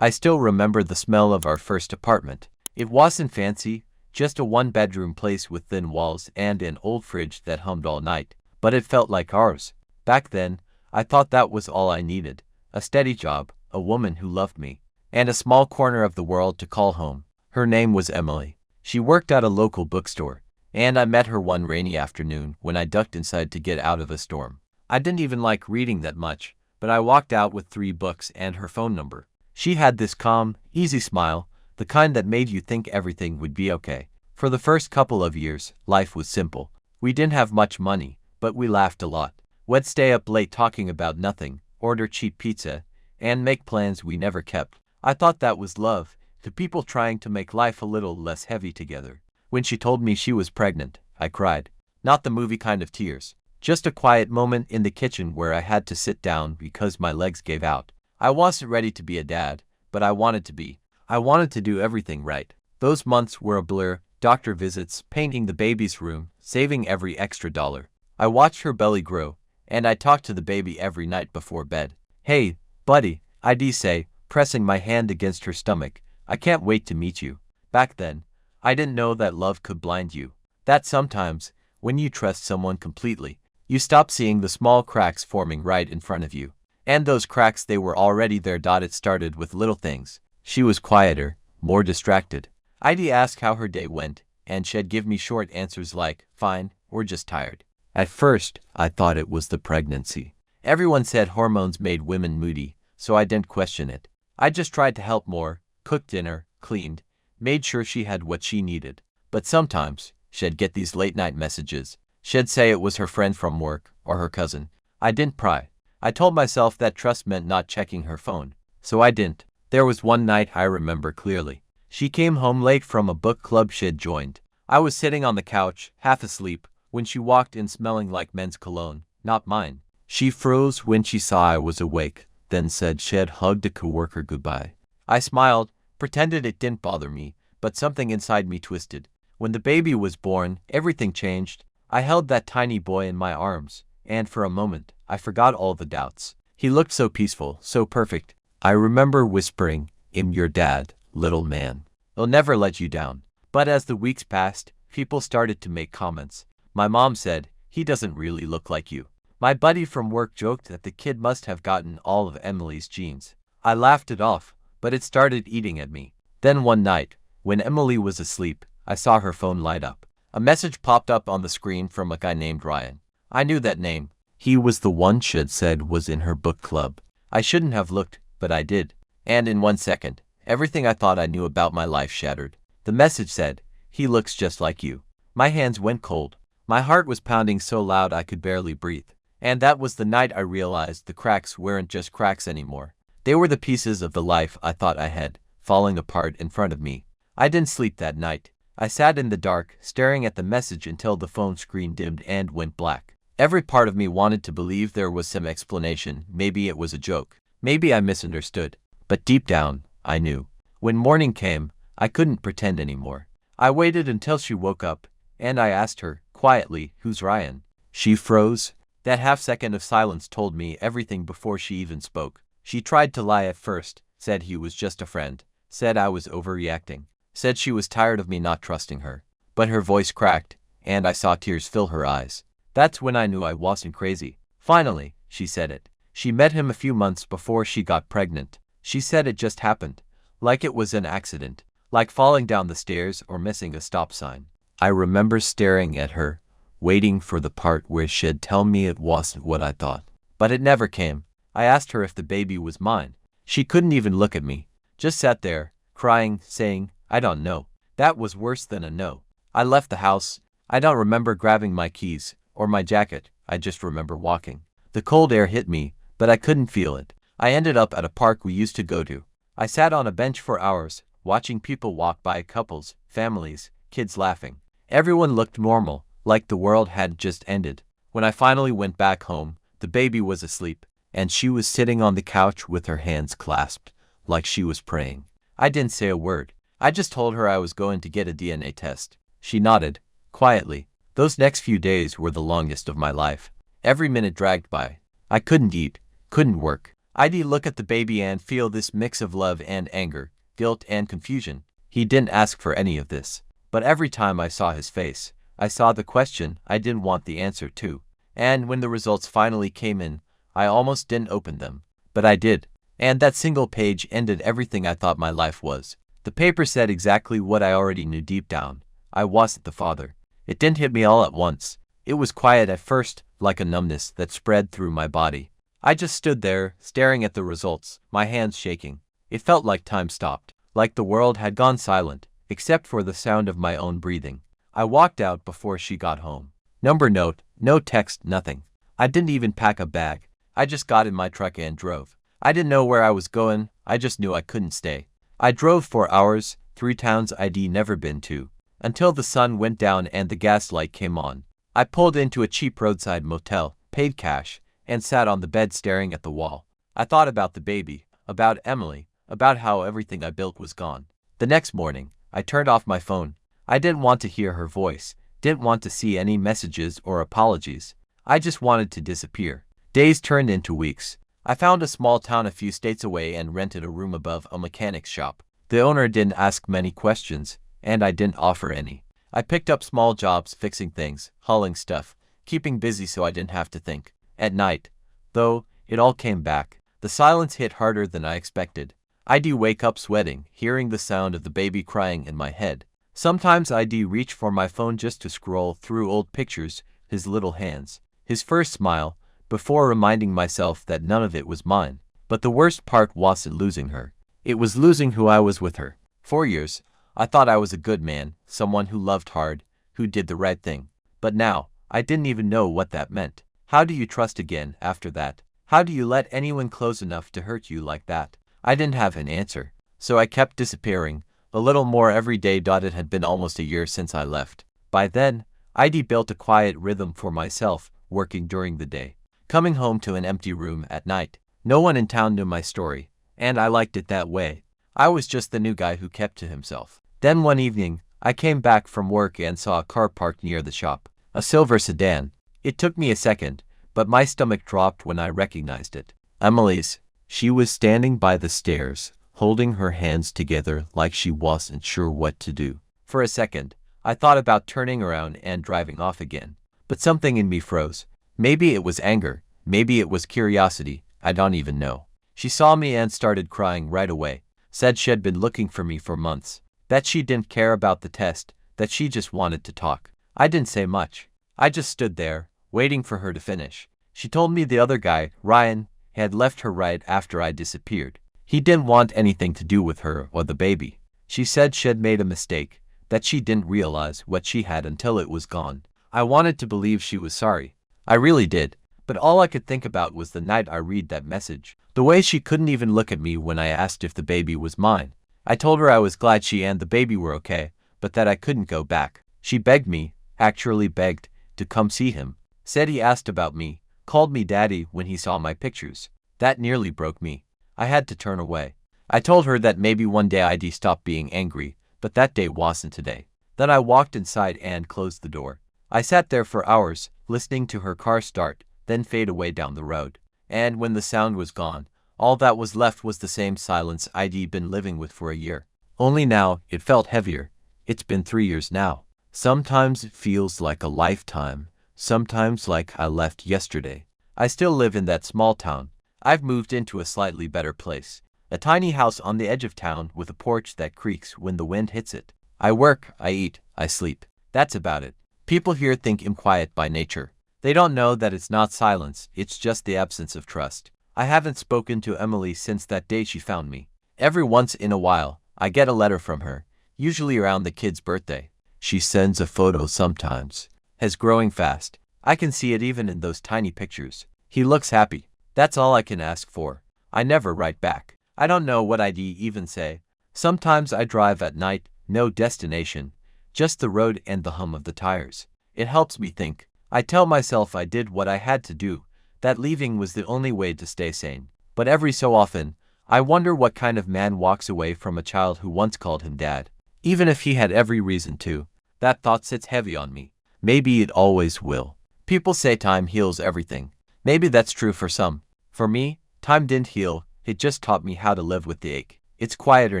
I still remember the smell of our first apartment. It wasn't fancy, just a one-bedroom place with thin walls and an old fridge that hummed all night, but it felt like ours. Back then, I thought that was all I needed. A steady job, a woman who loved me, and a small corner of the world to call home. Her name was Emily. She worked at a local bookstore, and I met her one rainy afternoon when I ducked inside to get out of a storm. I didn't even like reading that much, but I walked out with 3 books and her phone number. She had this calm, easy smile, the kind that made you think everything would be okay. For the first couple of years, life was simple. We didn't have much money, but we laughed a lot. We'd stay up late talking about nothing, order cheap pizza, and make plans we never kept. I thought that was love, the people trying to make life a little less heavy together. When she told me she was pregnant, I cried. Not the movie kind of tears. Just a quiet moment in the kitchen where I had to sit down because my legs gave out. I wasn't ready to be a dad, but I wanted to be. I wanted to do everything right. Those months were a blur, doctor visits, painting the baby's room, saving every extra dollar. I watched her belly grow, and I talked to the baby every night before bed. Hey, buddy, I'd say, pressing my hand against her stomach, I can't wait to meet you. Back then, I didn't know that love could blind you. That sometimes, when you trust someone completely, you stop seeing the small cracks forming right in front of you. And those cracks, they were already there. It started with little things. She was quieter, more distracted. I'd ask how her day went, and she'd give me short answers like, fine, or just tired. At first, I thought it was the pregnancy. Everyone said hormones made women moody, so I didn't question it. I just tried to help more, cooked dinner, cleaned, made sure she had what she needed. But sometimes, she'd get these late-night messages. She'd say it was her friend from work, or her cousin. I didn't pry. I told myself that trust meant not checking her phone, so I didn't. There was one night I remember clearly. She came home late from a book club she'd joined. I was sitting on the couch, half asleep, when she walked in smelling like men's cologne, not mine. She froze when she saw I was awake, then said she'd hugged a coworker goodbye. I smiled, pretended it didn't bother me, but something inside me twisted. When the baby was born, everything changed. I held that tiny boy in my arms, and for a moment, I forgot all the doubts. He looked so peaceful, so perfect. I remember whispering, "I'm your dad, little man. I'll never let you down." But as the weeks passed, people started to make comments. My mom said, "He doesn't really look like you." My buddy from work joked that the kid must have gotten all of Emily's genes. I laughed it off, but it started eating at me. Then one night, when Emily was asleep, I saw her phone light up. A message popped up on the screen from a guy named Ryan. I knew that name. He was the one she'd said was in her book club. I shouldn't have looked, but I did. And in 1 second, everything I thought I knew about my life shattered. The message said, "He looks just like you." My hands went cold. My heart was pounding so loud I could barely breathe. And that was the night I realized the cracks weren't just cracks anymore. They were the pieces of the life I thought I had, falling apart in front of me. I didn't sleep that night. I sat in the dark, staring at the message until the phone screen dimmed and went black. Every part of me wanted to believe there was some explanation. Maybe it was a joke. Maybe I misunderstood. But deep down, I knew. When morning came, I couldn't pretend anymore. I waited until she woke up, and I asked her, quietly, "Who's Ryan?" She froze. That half-second of silence told me everything before she even spoke. She tried to lie at first, said he was just a friend, said I was overreacting, said she was tired of me not trusting her. But her voice cracked, and I saw tears fill her eyes. That's when I knew I wasn't crazy. Finally, she said it. She met him a few months before she got pregnant. She said it just happened, like it was an accident, like falling down the stairs or missing a stop sign. I remember staring at her, waiting for the part where she'd tell me it wasn't what I thought. But it never came. I asked her if the baby was mine. She couldn't even look at me, just sat there, crying, saying, "I don't know." That was worse than a no. I left the house. I don't remember grabbing my keys or my jacket. I just remember walking. The cold air hit me, but I couldn't feel it. I ended up at a park we used to go to. I sat on a bench for hours, watching people walk by, couples, families, kids laughing. Everyone looked normal, like the world had just ended. When I finally went back home, the baby was asleep, and she was sitting on the couch with her hands clasped, like she was praying. I didn't say a word. I just told her I was going to get a DNA test. She nodded, quietly. Those next few days were the longest of my life. Every minute dragged by. I couldn't eat, couldn't work. I'd look at the baby and feel this mix of love and anger, guilt and confusion. He didn't ask for any of this. But every time I saw his face, I saw the question I didn't want the answer to. And when the results finally came in, I almost didn't open them. But I did. And that single page ended everything I thought my life was. The paper said exactly what I already knew deep down. I wasn't the father. It didn't hit me all at once. It was quiet at first, like a numbness that spread through my body. I just stood there, staring at the results, my hands shaking. It felt like time stopped, like the world had gone silent, except for the sound of my own breathing. I walked out before she got home. Number note, no text, nothing. I didn't even pack a bag. I just got in my truck and drove. I didn't know where I was going, I just knew I couldn't stay. I drove for hours, 3 towns I'd never been to, until the sun went down and the gas light came on. I pulled into a cheap roadside motel, paid cash, and sat on the bed staring at the wall. I thought about the baby, about Emily, about how everything I built was gone. The next morning, I turned off my phone. I didn't want to hear her voice, didn't want to see any messages or apologies. I just wanted to disappear. Days turned into weeks. I found a small town a few states away and rented a room above a mechanic's shop. The owner didn't ask many questions, and I didn't offer any. I picked up small jobs fixing things, hauling stuff, keeping busy so I didn't have to think. At night, though, it all came back. The silence hit harder than I expected. I'd wake up sweating, hearing the sound of the baby crying in my head. Sometimes I'd reach for my phone just to scroll through old pictures, his little hands, his first smile, before reminding myself that none of it was mine. But the worst part wasn't losing her. It was losing who I was with her. For years, I thought I was a good man, someone who loved hard, who did the right thing. But now, I didn't even know what that meant. How do you trust again after that? How do you let anyone close enough to hurt you like that? I didn't have an answer. So I kept disappearing, a little more every day. It had been almost a year since I left. By then, I'd built a quiet rhythm for myself, working during the day, coming home to an empty room at night. No one in town knew my story, and I liked it that way. I was just the new guy who kept to himself. Then one evening, I came back from work and saw a car parked near the shop, a silver sedan. It took me a second, but my stomach dropped when I recognized it. Emily's. She was standing by the stairs, holding her hands together like she wasn't sure what to do. For a second, I thought about turning around and driving off again. But something in me froze. Maybe it was anger, maybe it was curiosity, I don't even know. She saw me and started crying right away. Said she'd been looking for me for months. That she didn't care about the test, that she just wanted to talk. I didn't say much. I just stood there, waiting for her to finish. She told me the other guy, Ryan, had left her right after I disappeared. He didn't want anything to do with her or the baby. She said she'd made a mistake, that she didn't realize what she had until it was gone. I wanted to believe she was sorry. I really did. But all I could think about was the night I read that message. The way she couldn't even look at me when I asked if the baby was mine. I told her I was glad she and the baby were okay, but that I couldn't go back. She begged me, actually begged, to come see him. Said he asked about me, called me daddy when he saw my pictures. That nearly broke me. I had to turn away. I told her that maybe one day I'd stop being angry, but that day wasn't today. Then I walked inside and closed the door. I sat there for hours, listening to her car start, then fade away down the road. And when the sound was gone, all that was left was the same silence I'd been living with for a year. Only now, it felt heavier. It's been 3 years now. Sometimes it feels like a lifetime, sometimes like I left yesterday. I still live in that small town. I've moved into a slightly better place. A tiny house on the edge of town with a porch that creaks when the wind hits it. I work, I eat, I sleep. That's about it. People here think I'm quiet by nature. They don't know that it's not silence, it's just the absence of trust. I haven't spoken to Emily since that day she found me. Every once in a while, I get a letter from her, usually around the kid's birthday. She sends a photo sometimes. Has growing fast. I can see it even in those tiny pictures. He looks happy. That's all I can ask for. I never write back. I don't know what I'd even say. Sometimes I drive at night, no destination, just the road and the hum of the tires. It helps me think. I tell myself I did what I had to do, that leaving was the only way to stay sane. But every so often, I wonder what kind of man walks away from a child who once called him dad. Even if he had every reason to, that thought sits heavy on me. Maybe it always will. People say time heals everything. Maybe that's true for some. For me, Time didn't heal, it just taught me how to live with the ache. It's quieter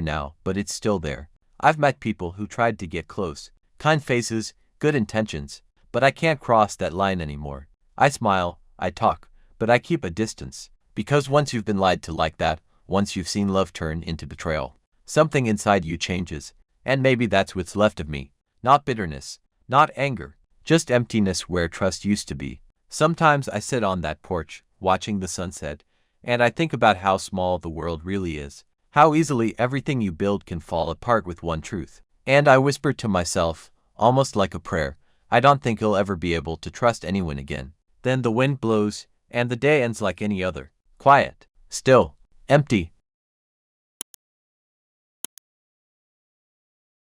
now, but it's still there. I've met people who tried to get close. Kind faces, good intentions. But I can't cross that line anymore. I smile, I talk, but I keep a distance. Because once you've been lied to like that, once you've seen love turn into betrayal, something inside you changes. And maybe that's what's left of me. Not bitterness, not anger, just emptiness where trust used to be. Sometimes I sit on that porch, watching the sunset, and I think about how small the world really is. How easily everything you build can fall apart with one truth. And I whisper to myself, almost like a prayer, I don't think you'll ever be able to trust anyone again. Then the wind blows, and the day ends like any other. Quiet, still, empty,